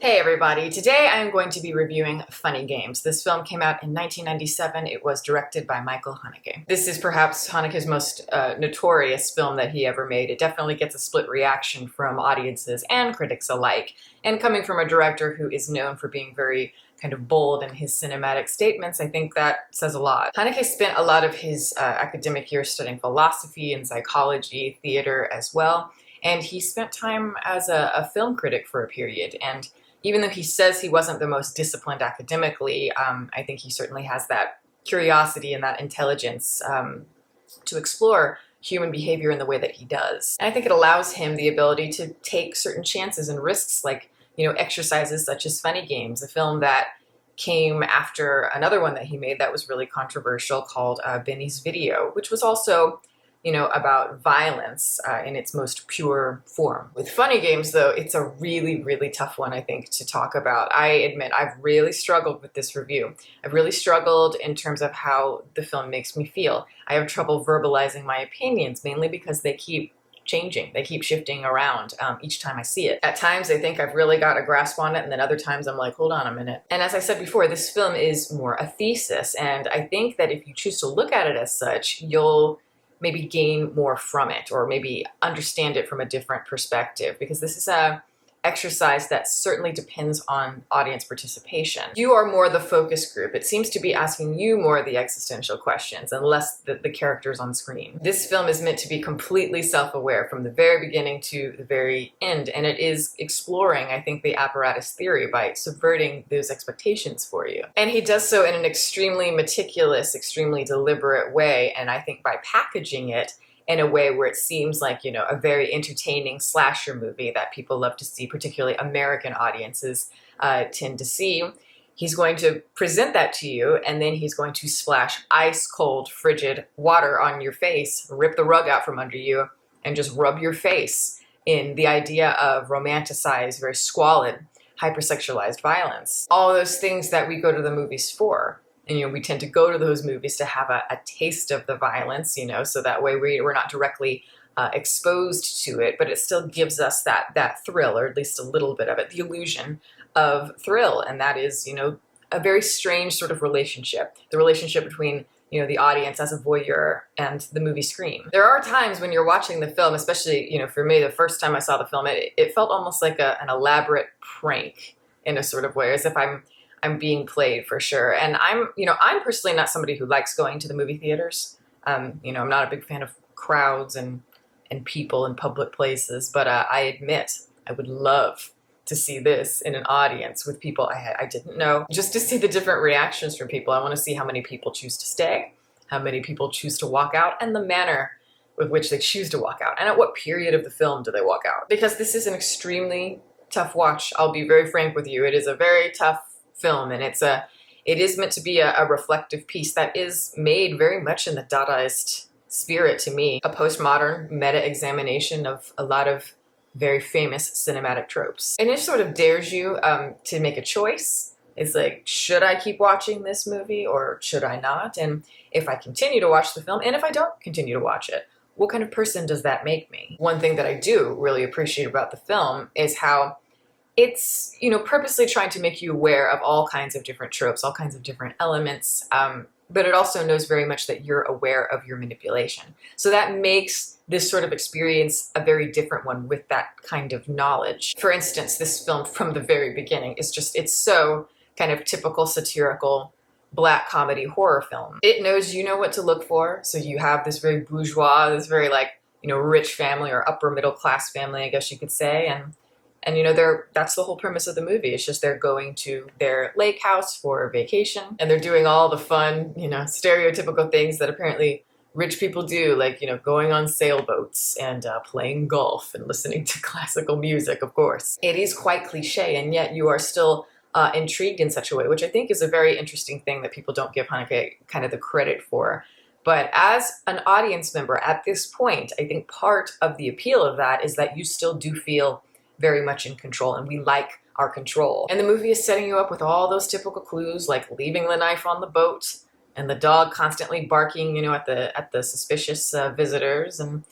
Hey everybody, today I am going to be reviewing Funny Games. This film came out in 1997. It was directed by Michael Haneke. This is perhaps Haneke's most notorious film that he ever made. It definitely gets a split reaction from audiences and critics alike. And coming from a director who is known for being very kind of bold in his cinematic statements, I think that says a lot. Haneke spent a lot of his academic years studying philosophy and psychology, theater as well. And he spent time as a film critic for a period. And even though he says he wasn't the most disciplined academically, I think he certainly has that curiosity and that intelligence to explore human behavior in the way that he does. And I think it allows him the ability to take certain chances and risks, like, exercises such as Funny Games, a film that came after another one that he made that was really controversial called Benny's Video, which was also about violence in its most pure form. With Funny Games, though, it's a really, really tough one, I think, to talk about. I admit I've really struggled with this review. I've really struggled in terms of how the film makes me feel. I have trouble verbalizing my opinions, mainly because they keep changing. They keep shifting around each time I see it. At times, I think I've really got a grasp on it, and then other times I'm like, hold on a minute. And as I said before, this film is more a thesis, and I think that if you choose to look at it as such, you'll maybe gain more from it, or maybe understand it from a different perspective, because this is a exercise that certainly depends on audience participation. You are more the focus group. It seems to be asking you more of the existential questions and less the characters on screen. This film is meant to be completely self-aware from the very beginning to the very end, and it is exploring, I think, the apparatus theory by subverting those expectations for you. And he does so in an extremely meticulous, extremely deliberate way, and I think by packaging it in a way where it seems like, a very entertaining slasher movie that people love to see, particularly American audiences tend to see. He's going to present that to you, and then he's going to splash ice cold, frigid water on your face, rip the rug out from under you, and just rub your face in the idea of romanticized, very squalid, hypersexualized violence. All those things that we go to the movies for. And, we tend to go to those movies to have a taste of the violence, so that way we're not directly exposed to it, but it still gives us that thrill, or at least a little bit of it, the illusion of thrill. And that is, a very strange sort of relationship, the relationship between, the audience as a voyeur and the movie screen. There are times when you're watching the film, especially, for me, the first time I saw the film, it felt almost like an elaborate prank in a sort of way, as if I'm being played, for sure. And I'm personally not somebody who likes going to the movie theaters. I'm not a big fan of crowds and people in public places, but I admit I would love to see this in an audience with people I didn't know, just to see the different reactions from people. I want to see how many people choose to stay, how many people choose to walk out, and the manner with which they choose to walk out, and at what period of the film do they walk out. Because this is an extremely tough watch. I'll be very frank with you. It is a very tough film, and it is meant to be a reflective piece that is made very much in the Dadaist spirit, to me. A postmodern meta-examination of a lot of very famous cinematic tropes. And it sort of dares you to make a choice. It's like, should I keep watching this movie or should I not? And if I continue to watch the film, and if I don't continue to watch it, what kind of person does that make me? One thing that I do really appreciate about the film is how it's, purposely trying to make you aware of all kinds of different tropes, all kinds of different elements, but it also knows very much that you're aware of your manipulation. So that makes this sort of experience a very different one with that kind of knowledge. For instance, this film from the very beginning is it's so kind of typical satirical black comedy horror film. It knows you know what to look for, so you have this very bourgeois, this very rich family, or upper middle class family, I guess you could say, and that's the whole premise of the movie. It's just they're going to their lake house for vacation, and they're doing all the fun, stereotypical things that apparently rich people do, like, going on sailboats and playing golf and listening to classical music, of course. It is quite cliche, and yet you are still intrigued in such a way, which I think is a very interesting thing that people don't give Haneke kind of the credit for. But as an audience member at this point, I think part of the appeal of that is that you still do feel very much in control, and we like our control. And the movie is setting you up with all those typical clues, like leaving the knife on the boat, and the dog constantly barking, at the suspicious visitors, and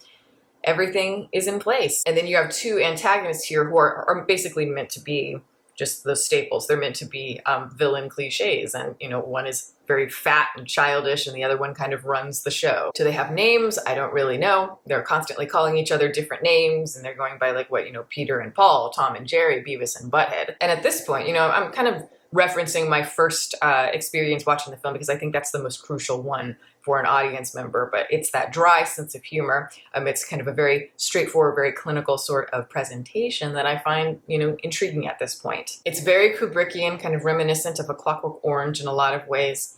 everything is in place. And then you have two antagonists here who are basically meant to be just the staples. They're meant to be villain cliches, and one is very fat and childish and the other one kind of runs the show. Do they have names? I don't really know. They're constantly calling each other different names, and they're going by like what, Peter and Paul, Tom and Jerry, Beavis and Butthead. And at this point, I'm kind of referencing my first experience watching the film because I think that's the most crucial one for an audience member, but it's that dry sense of humor amidst kind of a very straightforward, very clinical sort of presentation that I find, intriguing at this point. It's very Kubrickian, kind of reminiscent of A Clockwork Orange in a lot of ways.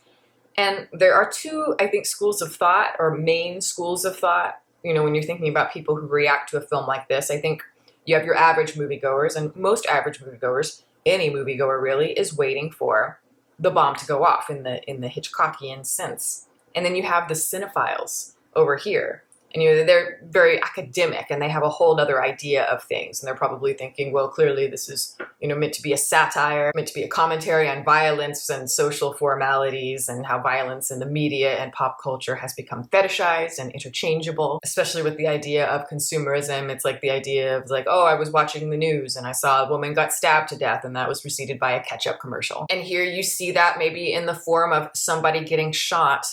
And there are two, I think, schools of thought, or main schools of thought, when you're thinking about people who react to a film like this. I think you have your average moviegoers, and most average moviegoers, any moviegoer really, is waiting for the bomb to go off in the Hitchcockian sense. And then you have the cinephiles over here. And they're very academic and they have a whole other idea of things. And they're probably thinking, well, clearly this is, meant to be a satire, meant to be a commentary on violence and social formalities and how violence in the media and pop culture has become fetishized and interchangeable, especially with the idea of consumerism. It's like the idea of like, oh, I was watching the news and I saw a woman got stabbed to death and that was preceded by a ketchup commercial. And here you see that maybe in the form of somebody getting shot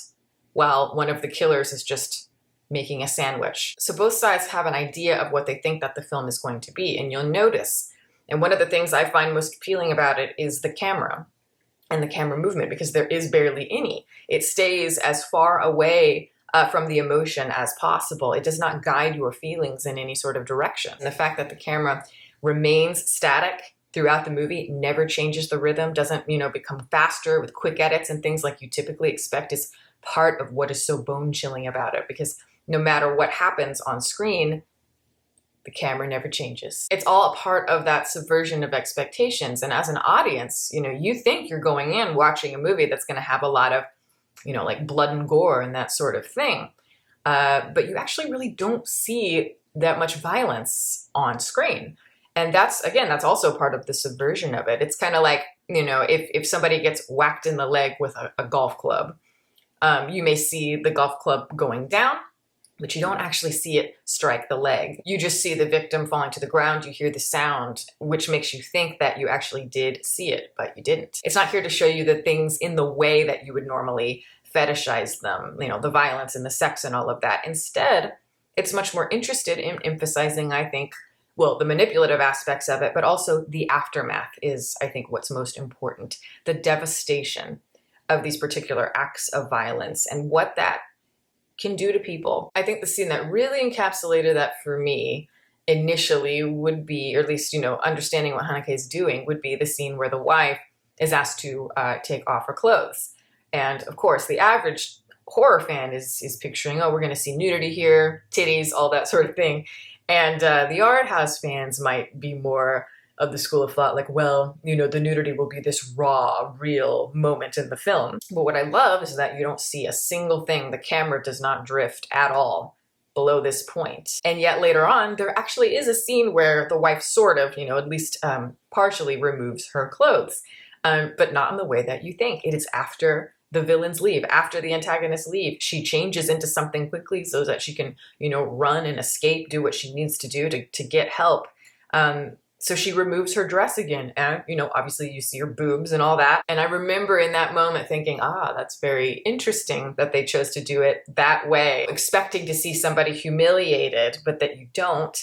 while one of the killers is just making a sandwich. So both sides have an idea of what they think that the film is going to be, and you'll notice. And one of the things I find most appealing about it is the camera and the camera movement, because there is barely any. It stays as far away from the emotion as possible. It does not guide your feelings in any sort of direction. And the fact that the camera remains static throughout the movie, never changes the rhythm, doesn't, become faster with quick edits and things like you typically expect, is part of what is so bone-chilling about it, because no matter what happens on screen, the camera never changes. It's all a part of that subversion of expectations. And as an audience, you think you're going in watching a movie that's going to have a lot of, like blood and gore and that sort of thing. But you actually really don't see that much violence on screen. And that's also part of the subversion of it. It's kind of like, if somebody gets whacked in the leg with a golf club, you may see the golf club going down, but you don't actually see it strike the leg. You just see the victim falling to the ground. You hear the sound, which makes you think that you actually did see it, but you didn't. It's not here to show you the things in the way that you would normally fetishize them, the violence and the sex and all of that. Instead, it's much more interested in emphasizing, I think, well, the manipulative aspects of it, but also the aftermath is, I think, what's most important. The devastation of these particular acts of violence and what that can do to people. I think the scene that really encapsulated that for me initially would be, or at least, understanding what Haneke is doing, would be the scene where the wife is asked to take off her clothes. And of course, the average horror fan is picturing, oh, we're going to see nudity here, titties, all that sort of thing. And the art house fans might be more of the school of thought, like, well, the nudity will be this raw, real moment in the film. But what I love is that you don't see a single thing. The camera does not drift at all below this point. And yet later on, there actually is a scene where the wife sort of, at least partially removes her clothes, but not in the way that you think. It is after the villains leave, after the antagonists leave. She changes into something quickly so that she can, run and escape, do what she needs to do to get help. So she removes her dress again, and, obviously you see her boobs and all that. And I remember in that moment thinking, that's very interesting that they chose to do it that way, expecting to see somebody humiliated, but that you don't.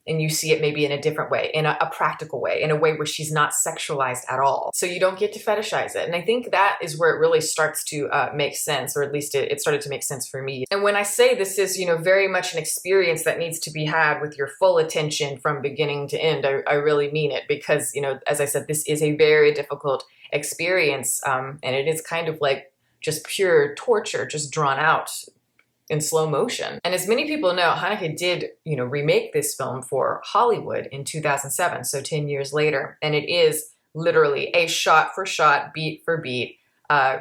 And you see it maybe in a different way, in a practical way, in a way where she's not sexualized at all. So you don't get to fetishize it. And I think that is where it really starts to make sense, or at least it started to make sense for me. And when I say this is, very much an experience that needs to be had with your full attention from beginning to end, I really mean it, because, as I said, this is a very difficult experience. And it is kind of like just pure torture, just drawn out in slow motion. And as many people know, Haneke did, remake this film for Hollywood in 2007, so 10 years later. And it is literally a shot for shot, beat for beat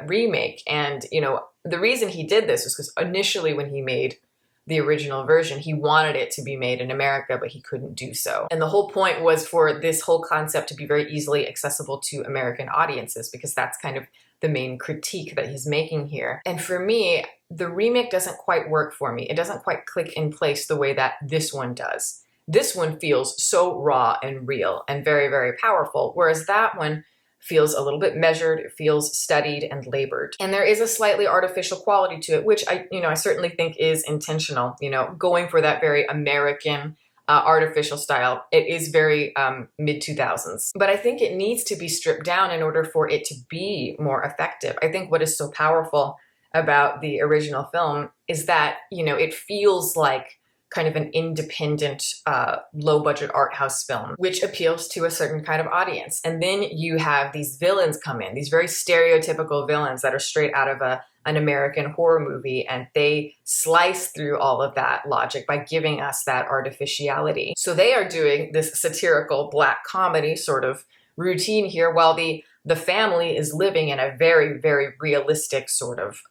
remake. And, the reason he did this was because initially when he made the original version, he wanted it to be made in America, but he couldn't do so. And the whole point was for this whole concept to be very easily accessible to American audiences, because that's kind of the main critique that he's making here. And for me, the remake doesn't quite work for me. It doesn't quite click in place the way that this one does. this one feels so raw and real and very, very powerful, whereas that one feels a little bit measured, it feels studied and labored. And there is a slightly artificial quality to it, which I certainly think is intentional, going for that very American artificial style. It is very mid-2000s. But I think it needs to be stripped down in order for it to be more effective. I think what is so powerful about the original film is that, it feels like kind of an independent, low-budget art house film, which appeals to a certain kind of audience. And then you have these villains come in, these very stereotypical villains that are straight out of an American horror movie, and they slice through all of that logic by giving us that artificiality. So they are doing this satirical black comedy sort of routine here, while the family is living in a very, very realistic sort of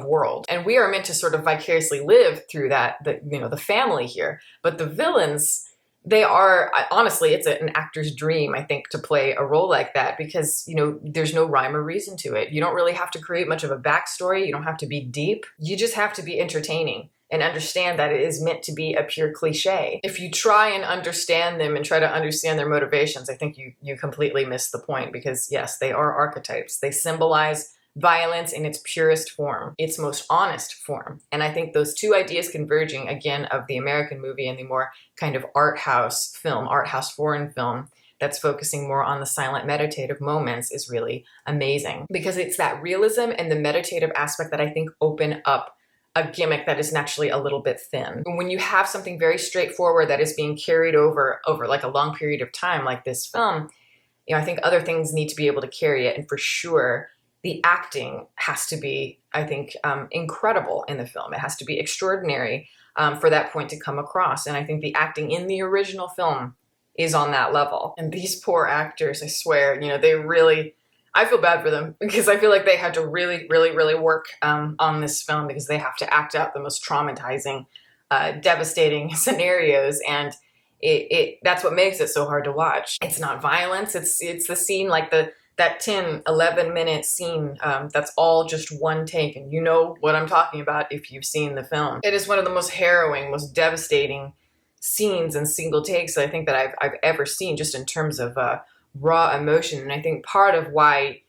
world. And we are meant to sort of vicariously live through the family here. But the villains, they are, honestly, it's an actor's dream, I think, to play a role like that, because, there's no rhyme or reason to it. You don't really have to create much of a backstory. You don't have to be deep. You just have to be entertaining and understand that it is meant to be a pure cliche. If you try and understand them and try to understand their motivations, I think you completely miss the point, because yes, they are archetypes. They symbolize violence in its purest form, its most honest form. And I think those two ideas converging, again, of the American movie and the more kind of art house foreign film, that's focusing more on the silent meditative moments, is really amazing, because it's that realism and the meditative aspect that I think open up a gimmick that is naturally a little bit thin. When you have something very straightforward that is being carried over like a long period of time, like this film, I think other things need to be able to carry it. And for sure, the acting has to be, I think, incredible in the film. It has to be extraordinary for that point to come across. And I think the acting in the original film is on that level. And these poor actors, I swear, they really, I feel bad for them, because I feel like they had to really, really, really work on this film, because they have to act out the most traumatizing, devastating scenarios. And that's what makes it so hard to watch. It's not violence. It's the scene, like that 10, 11 minute scene, that's all just one take. And you know what I'm talking about if you've seen the film. It is one of the most harrowing, most devastating scenes and single takes I think that I've ever seen, just in terms of raw emotion. And I think part of why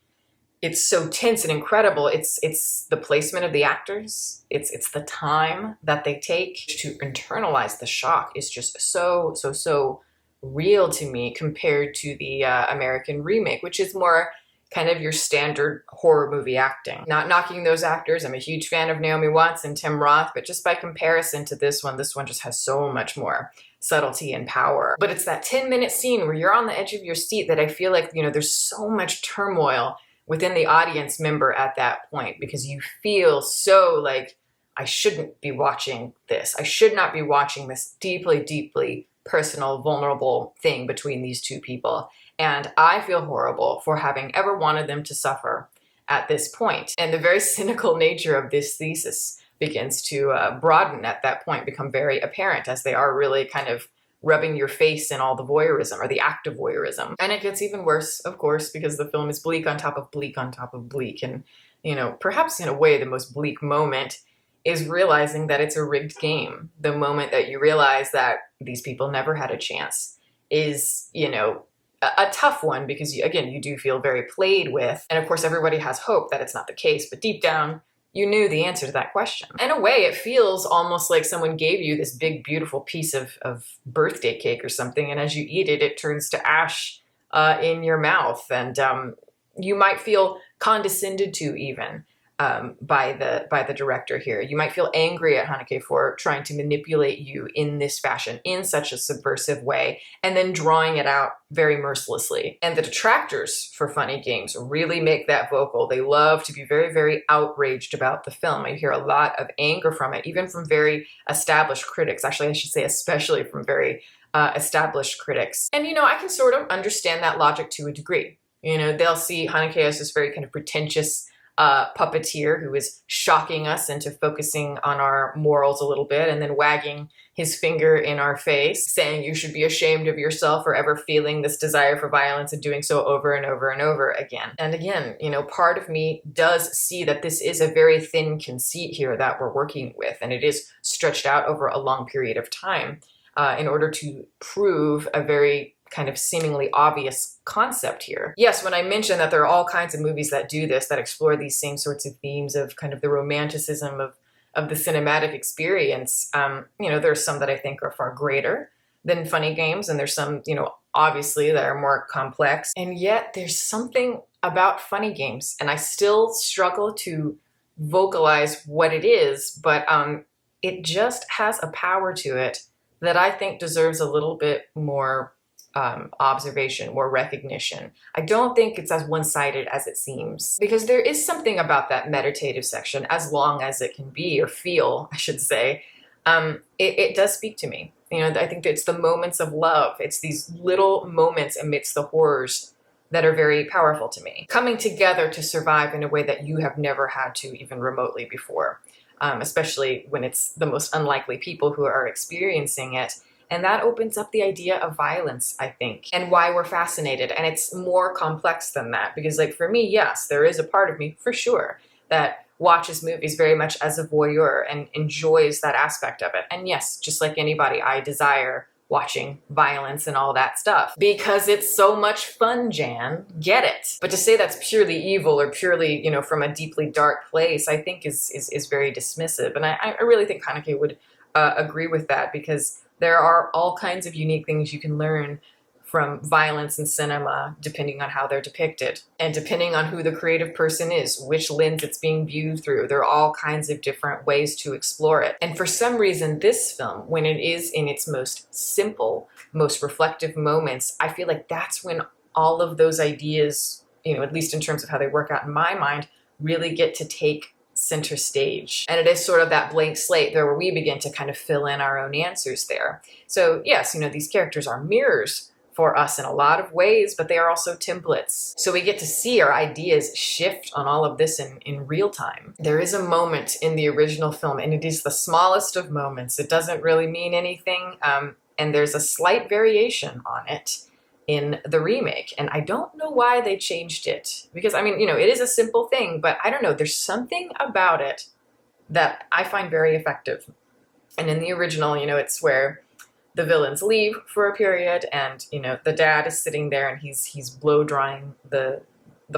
it's so tense and incredible, it's the placement of the actors. It's the time that they take to internalize the shock is just so real to me, compared to the American remake, which is more kind of your standard horror movie acting. Not knocking those actors. I'm a huge fan of Naomi Watts and Tim Roth, but just by comparison to this one just has so much more subtlety and power. But it's that 10-minute scene where you're on the edge of your seat that I feel like, there's so much turmoil within the audience member at that point, because you feel so like, I shouldn't be watching this. I should not be watching this deeply, deeply personal, vulnerable thing between these two people. And I feel horrible for having ever wanted them to suffer at this point. And the very cynical nature of this thesis begins to broaden at that point, become very apparent, as they are really kind of rubbing your face in all the voyeurism, or the act of voyeurism. And it gets even worse, of course, because the film is bleak on top of bleak on top of bleak. And, perhaps in a way, the most bleak moment is realizing that it's a rigged game. The moment that you realize that these people never had a chance is, a tough one, because you do feel very played with. And of course, everybody has hope that it's not the case, but deep down, you knew the answer to that question. In a way, it feels almost like someone gave you this big, beautiful piece of birthday cake or something, and as you eat it, it turns to ash in your mouth. And you might feel condescended to even by the director here. You might feel angry at Haneke for trying to manipulate you in this fashion, in such a subversive way, and then drawing it out very mercilessly. And the detractors for Funny Games really make that vocal. They love to be very, very outraged about the film. I hear a lot of anger from it, even from very established critics. Actually, I should say especially from very established critics. And, I can sort of understand that logic to a degree. They'll see Haneke as this very kind of pretentious puppeteer who is shocking us into focusing on our morals a little bit, and then wagging his finger in our face, saying you should be ashamed of yourself for ever feeling this desire for violence and doing so over and over and over again. And again, part of me does see that this is a very thin conceit here that we're working with, and it is stretched out over a long period of time. in order to prove a very kind of seemingly obvious concept here. Yes, when I mentioned that there are all kinds of movies that do this, that explore these same sorts of themes of kind of the romanticism of the cinematic experience, there are some that I think are far greater than Funny Games, and there's some, obviously that are more complex. And yet there's something about Funny Games, and I still struggle to vocalize what it is, but it just has a power to it that I think deserves a little bit more observation, more recognition. I don't think it's as one-sided as it seems, because there is something about that meditative section, as long as it can be, or feel, I should say. It does speak to me. I think that it's the moments of love. It's these little moments amidst the horrors that are very powerful to me. Coming together to survive in a way that you have never had to even remotely before, especially when it's the most unlikely people who are experiencing it. And that opens up the idea of violence, I think, and why we're fascinated. And it's more complex than that, because for me, yes, there is a part of me, for sure, that watches movies very much as a voyeur and enjoys that aspect of it. And yes, just like anybody, I desire watching violence and all that stuff because it's so much fun, Jan. Get it. But to say that's purely evil or purely, from a deeply dark place, I think is very dismissive. And I really think Haneke would agree with that, because there are all kinds of unique things you can learn from violence in cinema, depending on how they're depicted, and depending on who the creative person is, which lens it's being viewed through. There are all kinds of different ways to explore it. And for some reason, this film, when it is in its most simple, most reflective moments, I feel like that's when all of those ideas, at least in terms of how they work out in my mind, really get to take center stage. And it is sort of that blank slate there where we begin to kind of fill in our own answers there. So yes, these characters are mirrors for us in a lot of ways, but they are also templates. So we get to see our ideas shift on all of this in real time. There is a moment in the original film, and it is the smallest of moments. It doesn't really mean anything, and there's a slight variation on it in the remake. And I don't know why they changed it, because it is a simple thing, but I don't know, there's something about it that I find very effective. And in the original, it's where the villains leave for a period, and the dad is sitting there and he's blow drying the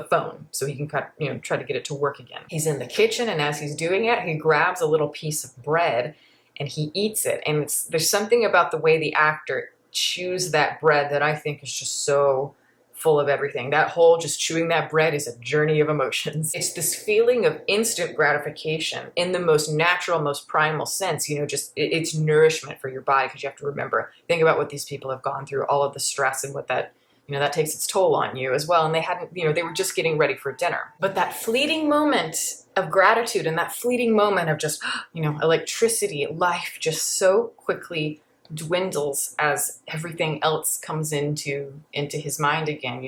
phone so he can try to get it to work again. He's in the kitchen, and as he's doing it, he grabs a little piece of bread and he eats it. And there's something about the way the actor chews that bread that I think is just so full of everything. That whole just chewing that bread is a journey of emotions. It's this feeling of instant gratification in the most natural, most primal sense, it's nourishment for your body, because you have to think about what these people have gone through, all of the stress, and what that, that takes its toll on you as well. And they hadn't, they were just getting ready for dinner. But that fleeting moment of gratitude, and that fleeting moment of just, electricity, life just so quickly dwindles as everything else comes into his mind again.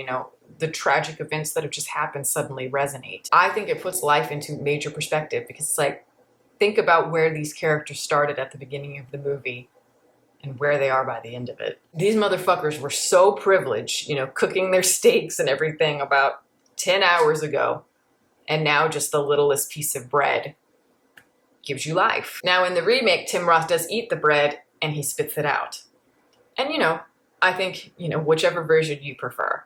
The tragic events that have just happened suddenly resonate. I think it puts life into major perspective, because it's think about where these characters started at the beginning of the movie and where they are by the end of it. These motherfuckers were so privileged, cooking their steaks and everything about 10 hours ago, and now just the littlest piece of bread gives you life. Now in the remake, Tim Roth does eat the bread and he spits it out. And I think, whichever version you prefer.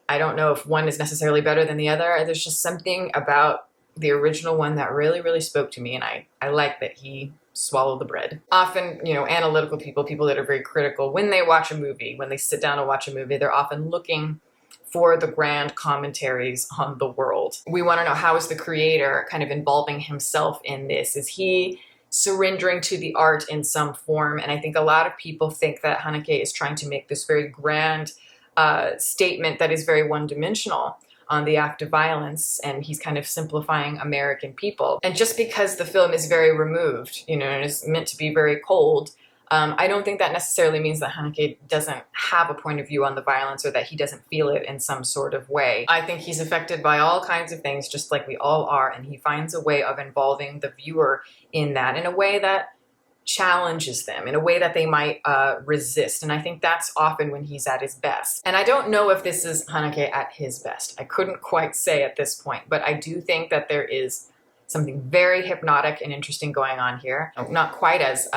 I don't know if one is necessarily better than the other. There's just something about the original one that really, really spoke to me, and I like that he swallowed the bread. Often, analytical people that are very critical, when they watch a movie, when they sit down and watch a movie, they're often looking for the grand commentaries on the world. We want to know, how is the creator kind of involving himself in this? Is he surrendering to the art in some form? And I think a lot of people think that Haneke is trying to make this very grand statement that is very one-dimensional on the act of violence, and he's kind of simplifying American people. And just because the film is very removed, and is meant to be very cold, I don't think that necessarily means that Haneke doesn't have a point of view on the violence, or that he doesn't feel it in some sort of way. I think he's affected by all kinds of things, just like we all are, and he finds a way of involving the viewer in that, in a way that challenges them, in a way that they might resist. And I think that's often when he's at his best. And I don't know if this is Haneke at his best. I couldn't quite say at this point, but I do think that there is something very hypnotic and interesting going on here. Not quite as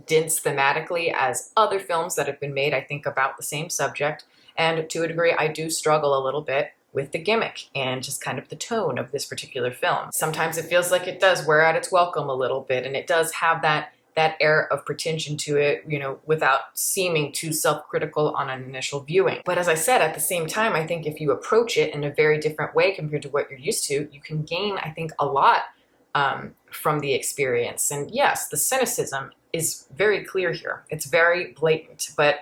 dense thematically as other films that have been made, I think, about the same subject. And to a degree, I do struggle a little bit with the gimmick and just kind of the tone of this particular film. Sometimes it feels like it does wear out its welcome a little bit, and it does have that air of pretension to it, you know, without seeming too self-critical on an initial viewing. But as I said, at the same time, I think if you approach it in a very different way compared to what you're used to, you can gain, I think, a lot from the experience. And yes, the cynicism is very clear here. It's very blatant, but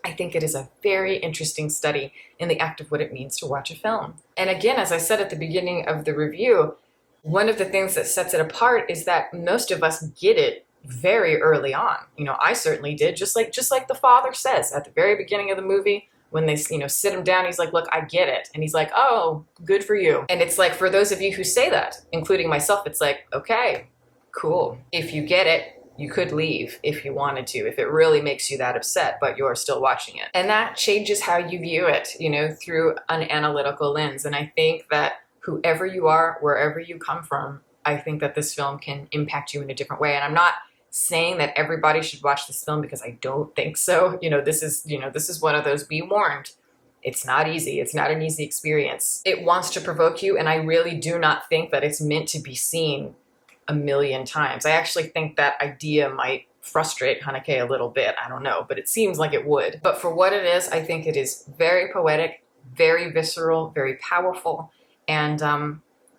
I think it is a very interesting study in the act of what it means to watch a film. And again, as I said at the beginning of the review, one of the things that sets it apart is that most of us get it very early on. You know, I certainly did, just like the father says at the very beginning of the movie when they, you know, sit him down, he's like, look, I get it. And he's like, oh, good for you. And it's like, for those of you who say that, including myself, it's like, okay, cool. If you get it, you could leave if you wanted to, if it really makes you that upset, but you're still watching it. And that changes how you view it, you know, through an analytical lens. And I think that whoever you are, wherever you come from, I think that this film can impact you in a different way. And I'm not saying that everybody should watch this film, because I don't think so. This is one of those, be warned. It's not easy. It's not an easy experience. It wants to provoke you, and I really do not think that it's meant to be seen a million times. I actually think that idea might frustrate Haneke a little bit. I don't know, but it seems like it would. But for what it is, I think it is very poetic, very visceral, very powerful, and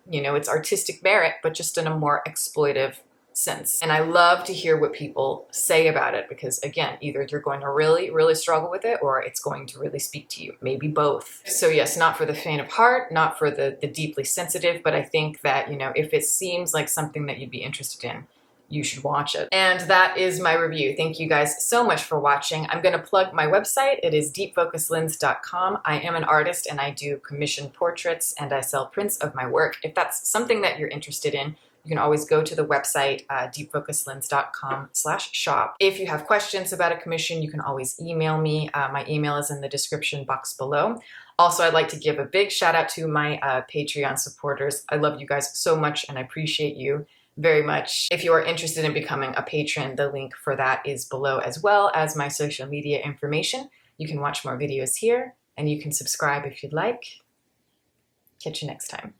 it's artistic merit, but just in a more exploitive sense. And I love to hear what people say about it, because again, either you're going to really, really struggle with it, or it's going to really speak to you. Maybe both. So yes, not for the faint of heart, not for the deeply sensitive, but I think that, if it seems like something that you'd be interested in, you should watch it. And that is my review. Thank you guys so much for watching. I'm going to plug my website. It is deepfocuslens.com. I am an artist, and I do commissioned portraits, and I sell prints of my work. If that's something that you're interested in, you can always go to the website, deepfocuslens.com/shop. If you have questions about a commission, you can always email me. My email is in the description box below. Also, I'd like to give a big shout out to my Patreon supporters. I love you guys so much, and I appreciate you very much. If you are interested in becoming a patron, the link for that is below, as well as my social media information. You can watch more videos here, and you can subscribe if you'd like. Catch you next time.